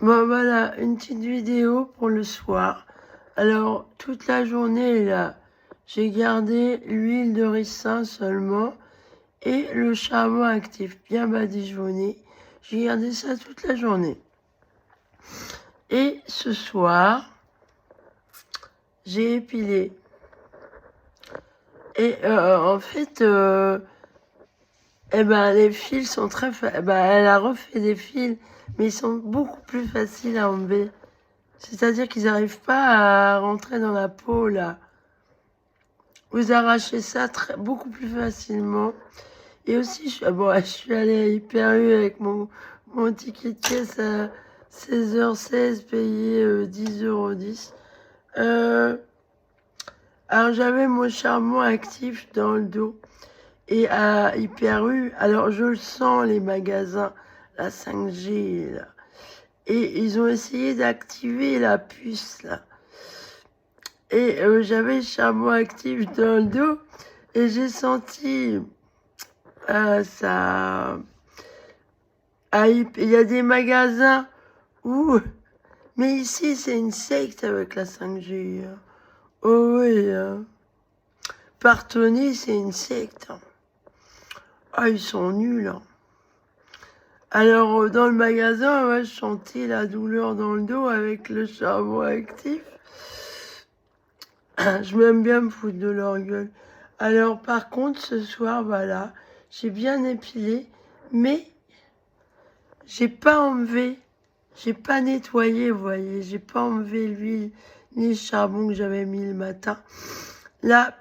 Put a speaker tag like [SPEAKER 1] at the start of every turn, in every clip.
[SPEAKER 1] Bon, voilà, une petite vidéo pour le soir. Alors, toute la journée, là, j'ai gardé l'huile de ricin seulement et le charbon actif bien badigeonné. J'ai gardé ça toute la journée. Et ce soir, j'ai épilé. Et en fait, les fils sont très... elle a refait des fils, mais ils sont beaucoup plus faciles à enlever. C'est-à-dire qu'ils n'arrivent pas à rentrer dans la peau, là. Vous arrachez ça beaucoup plus facilement. Et aussi, je suis allée à Hyper U avec mon ticket de caisse à 16h16, payé 10,10 €. Alors, j'avais mon charbon actif dans le dos. Et à Hyper U, alors je le sens, les magasins, la 5G, là. Et ils ont essayé d'activer la puce, là. Et j'avais le charbon actif dans le dos. Et j'ai senti ça... Il y a des magasins où... Mais ici, c'est une secte avec la 5G. Hein. Oh oui. Hein. Parthenay, c'est une secte. Hein. Ah, ils sont nuls. Hein. Alors, dans le magasin, ouais, je sentais la douleur dans le dos avec le charbon actif. Je m'aime bien me foutre de leur gueule. Alors, par contre, ce soir, voilà, j'ai bien épilé, mais j'ai pas enlevé, j'ai pas nettoyé, vous voyez, j'ai pas enlevé l'huile ni le charbon que j'avais mis le matin. Là,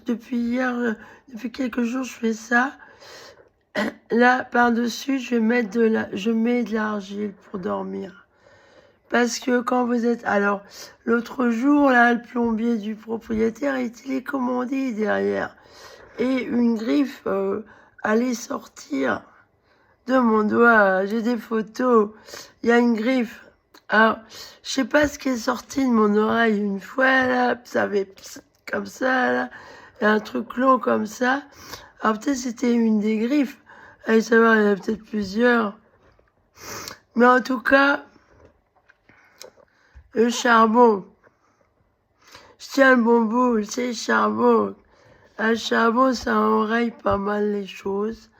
[SPEAKER 1] depuis hier, depuis quelques jours, je fais ça. Là, par-dessus, je mets de l'argile pour dormir. Parce que quand vous êtes... Alors, l'autre jour, là, le plombier du propriétaire, il télécommandé derrière. Et une griffe allait sortir de mon doigt. J'ai des photos. Il y a une griffe. Alors, je sais pas ce qui est sorti de mon oreille une fois, là. Ça fait comme ça, là. Il y a un truc long comme ça. Alors, peut-être c'était une des griffes. Allez savoir, il y en a peut-être plusieurs. Mais en tout cas, le charbon. Je tiens le bon bout, c'est le charbon. Le charbon, ça enraye pas mal les choses.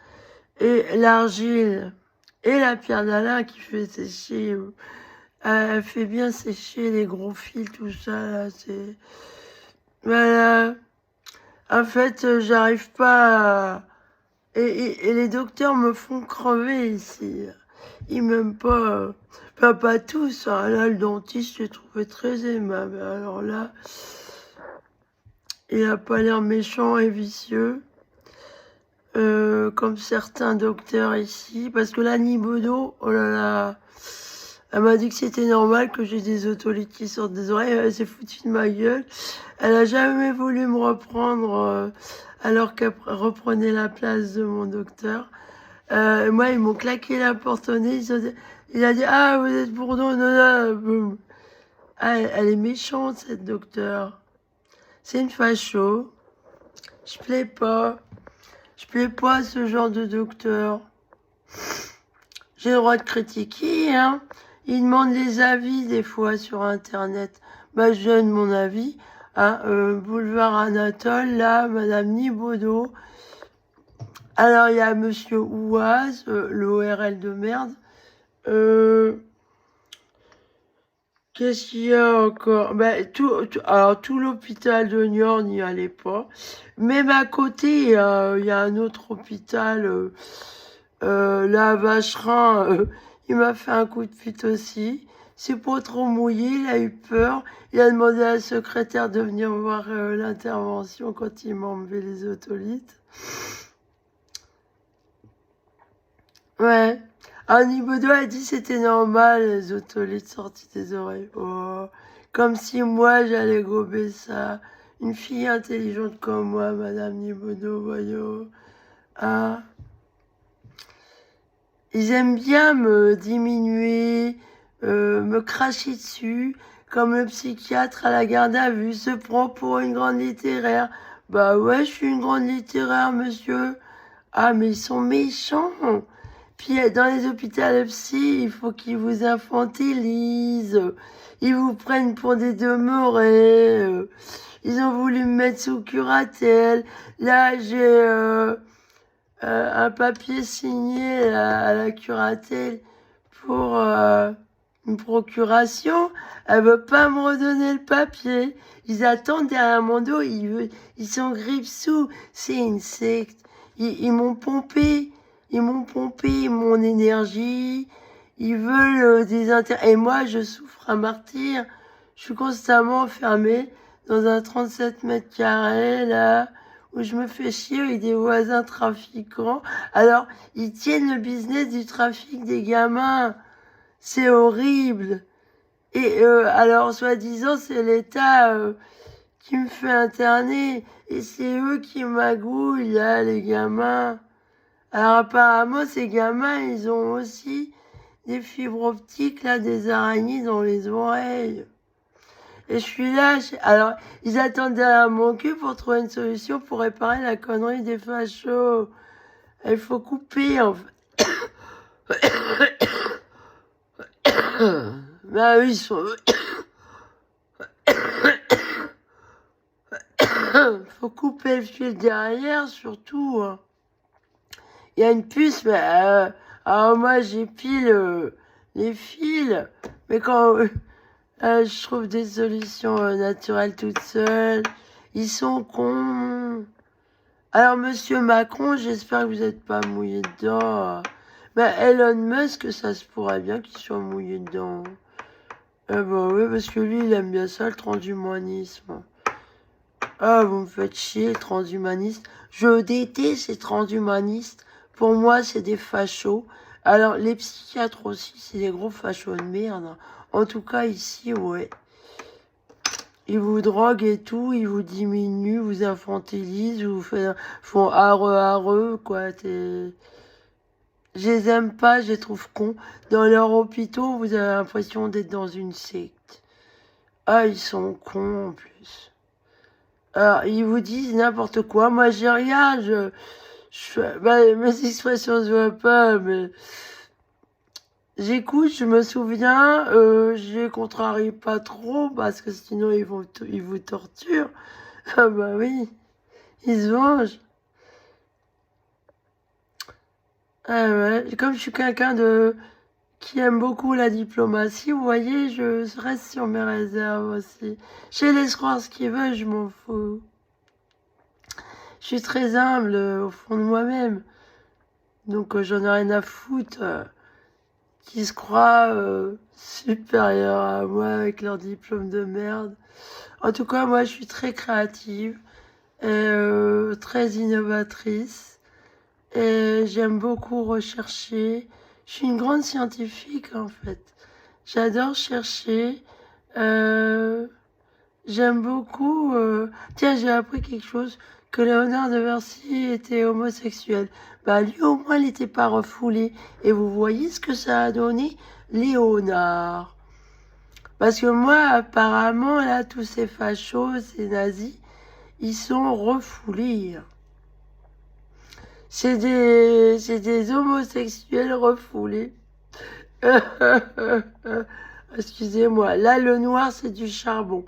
[SPEAKER 1] Et l'argile et la pierre d'Alain qui fait sécher, elle fait bien sécher les gros fils, tout ça, là, c'est... Voilà. En fait, j'arrive pas à... Et les docteurs me font crever ici. Ils m'aiment pas. Pas tous. Hein. Là, le dentiste, j'ai trouvé très aimable. Alors là, il a pas l'air méchant et vicieux. Comme certains docteurs ici. Parce que là, Nibodo, oh là là, elle m'a dit que c'était normal que j'ai des otolithes qui sortent des oreilles. Elle s'est foutue de ma gueule. Elle a jamais voulu me reprendre alors qu'elle reprenait la place de mon docteur. Moi, ils m'ont claqué la porte au nez. Il a dit, ah, vous êtes Bourdon, non, non, boum. Ah, elle est méchante, cette docteure. C'est une facho. Je plais pas. Je plais pas à ce genre de docteur. J'ai le droit de critiquer, hein. Ils demandent des avis, des fois, sur Internet. Bah, je donne mon avis. Hein, boulevard Anatole, là, Madame Nibodo. Alors, il y a Monsieur Ouaz, l'ORL de merde. Qu'est-ce qu'il y a encore? Alors, tout l'hôpital de Niort n'y allait pas. Même à côté, il y a un autre hôpital, là, à Vacherin, il m'a fait un coup de pute aussi. C'est pas trop mouillé, il a eu peur. Il a demandé à la secrétaire de venir voir l'intervention quand il m'a enlevé les otolithes. Ouais. Un niveau 2 a dit c'était normal, les otolithes sortis des oreilles. Oh. Comme si moi j'allais gober ça. Une fille intelligente comme moi, Madame Nibodo, voyons. Ah. Ils aiment bien me diminuer, me cracher dessus, comme le psychiatre à la garde à vue se prend pour une grande littéraire. Bah ouais, je suis une grande littéraire, monsieur. Ah, mais ils sont méchants. Puis dans les hôpitaux psy, il faut qu'ils vous infantilisent. Ils vous prennent pour des demeurés. Ils ont voulu me mettre sous curatelle. Là, j'ai un papier signé à la curatelle pour une procuration. Elle veut pas me redonner le papier. Ils attendent derrière mon dos. Ils sont grippe-sous. C'est une secte. Ils m'ont pompé. Ils m'ont pompé mon énergie. Ils veulent des intérêts. Et moi, je souffre un martyr. Je suis constamment enfermée dans un 37 mètres carrés, là, où je me fais chier avec des voisins trafiquants. Alors, ils tiennent le business du trafic des gamins. C'est horrible. Et alors, soi-disant, c'est l'État qui me fait interner. Et c'est eux qui magouillent, là, les gamins. Alors, apparemment, ces gamins, ils ont aussi des fibres optiques, là, des araignées dans les oreilles. Et je suis là, alors, ils attendent derrière mon cul pour trouver une solution pour réparer la connerie des fachos. Il faut couper, en fait. Bah oui, ils sont... faut couper le fil derrière, surtout. Hein. Il y a une puce, mais... alors moi, j'épile les fils. Mais quand... je trouve des solutions naturelles toutes seules. Ils sont cons. Alors, monsieur Macron, j'espère que vous n'êtes pas mouillé dedans. Ben, Elon Musk, ça se pourrait bien qu'il soit mouillé dedans. Eh ben oui, parce que lui, il aime bien ça, le transhumanisme. Ah, vous me faites chier, le transhumaniste. Je déteste les transhumanistes. Pour moi, c'est des fachos. Alors, les psychiatres aussi, c'est des gros fachos de merde. En tout cas, ici, ouais. Ils vous droguent et tout, ils vous diminuent, vous infantilisent, vous font areux, quoi. Je les aime pas, je les trouve cons. Dans leurs hôpitaux, vous avez l'impression d'être dans une secte. Ah, ils sont cons en plus. Alors, ils vous disent n'importe quoi. Moi, j'ai rien, bah, mes expressions se voient pas, mais j'écoute, je me souviens, je les contrarie pas trop, parce que sinon ils vous torturent. Ah bah oui, ils se vengent. Ah ouais, comme je suis quelqu'un qui aime beaucoup la diplomatie, vous voyez, je reste sur mes réserves aussi. Je les laisse croire ce qu'ils veulent, je m'en fous. Je suis très humble au fond de moi-même. Donc j'en ai rien à foutre. Qui se croient supérieurs à moi avec leur diplôme de merde. En tout cas, moi, je suis très créative et très innovatrice. Et j'aime beaucoup rechercher. Je suis une grande scientifique, en fait. J'adore chercher. Euh, J'aime beaucoup... Tiens, j'ai appris quelque chose, que Léonard de Vinci était homosexuel. Bah lui, au moins, il n'était pas refoulé. Et vous voyez ce que ça a donné, Léonard. Parce que moi, apparemment, là, tous ces fachos, ces nazis, ils sont refoulés. C'est des homosexuels refoulés. Excusez-moi. Là, le noir, c'est du charbon.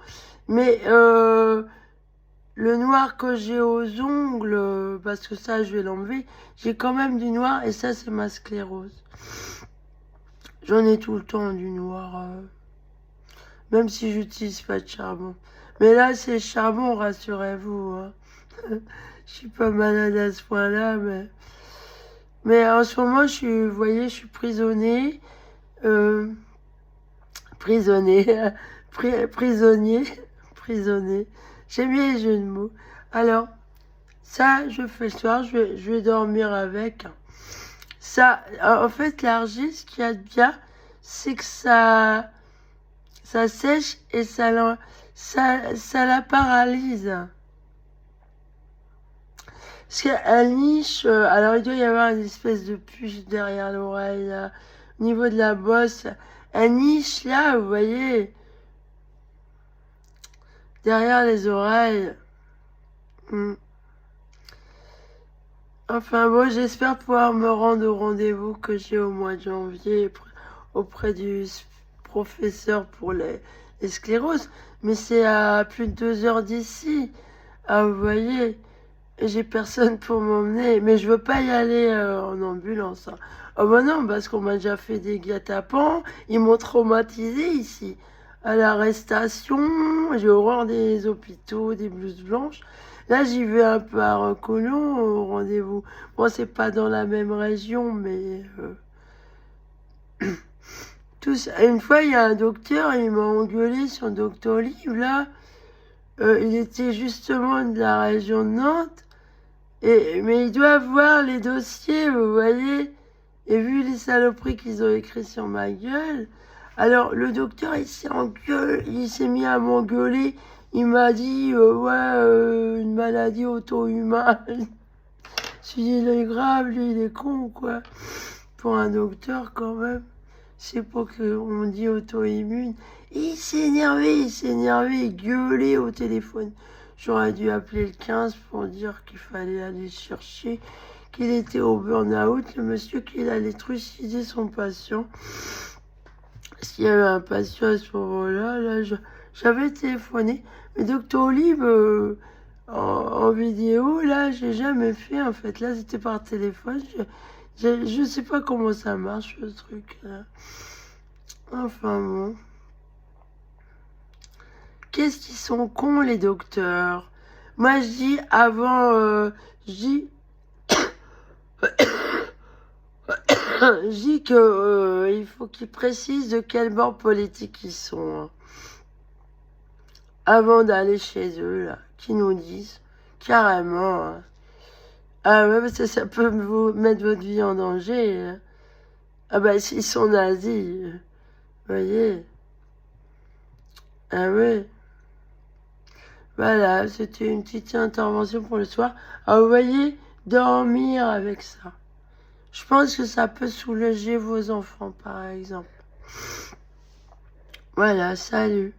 [SPEAKER 1] Mais le noir que j'ai aux ongles, parce que ça, je vais l'enlever, j'ai quand même du noir, et ça, c'est ma sclérose. J'en ai tout le temps du noir, même si j'utilise pas de charbon. Mais là, c'est charbon, rassurez-vous. Hein. Je suis pas malade à ce point-là, mais en ce moment, vous voyez, je suis prisonnier, prisonnier, prisonnier, prisonnier. J'aime bien les jeux de mots. Alors, ça, je fais le soir, je vais dormir avec. Ça, en fait, l'argile, ce qu'il y a de bien, c'est que ça sèche et ça la paralyse. Parce qu'elle niche, alors il doit y avoir une espèce de puce derrière l'oreille, là, au niveau de la bosse. Elle niche là, vous voyez, derrière les oreilles. Hmm. Enfin bon, j'espère pouvoir me rendre au rendez-vous que j'ai au mois de janvier auprès du professeur pour les scléroses. Mais c'est à plus de 2 heures d'ici. Ah, vous voyez, et j'ai personne pour m'emmener. Mais je veux pas y aller en ambulance, hein. Oh bah non, parce qu'on m'a déjà fait des guet-apens. Ils m'ont traumatisé ici. À l'arrestation, j'ai horreur des hôpitaux, des blouses blanches. Là, j'y vais un peu à reculons au rendez-vous. Bon, c'est pas dans la même région, mais une fois, il y a un docteur, il m'a engueulé sur Doctolib, là. Il était justement de la région de Nantes. Mais ils doivent voir les dossiers, vous voyez. Et vu les saloperies qu'ils ont écrites sur ma gueule. Alors, le docteur, il s'est mis à m'engueuler. Il m'a dit, ouais, une maladie auto-humaine. Je lui ai dit, il est grave, lui, il est con, quoi. Pour un docteur, quand même. C'est pas qu'on dit auto-immune. Et il s'est énervé, il gueulait au téléphone. J'aurais dû appeler le 15 pour dire qu'il fallait aller le chercher, qu'il était au burn-out, le monsieur, qu'il allait trucider son patient. S'il y avait un patient à ce moment-là, j'avais téléphoné. Mais Doctolib, en vidéo, là, j'ai jamais fait, en fait. Là, c'était par téléphone. Je sais pas comment ça marche, ce truc, là. Enfin, bon. Qu'est-ce qu'ils sont cons, les docteurs. Moi, je dis, avant, je dis, je dis que il faut qu'ils précisent de quel bord politique ils sont, hein, avant d'aller chez eux, là, qu'ils nous disent carrément, hein. Ah ouais, parce que ça peut vous mettre votre vie en danger, hein. Ah bah, s'ils sont nazis, vous voyez. Ah ouais. Voilà, c'était une petite intervention pour le soir. Ah, vous voyez, dormir avec ça. Je pense que ça peut soulager vos enfants, par exemple. Voilà, salut.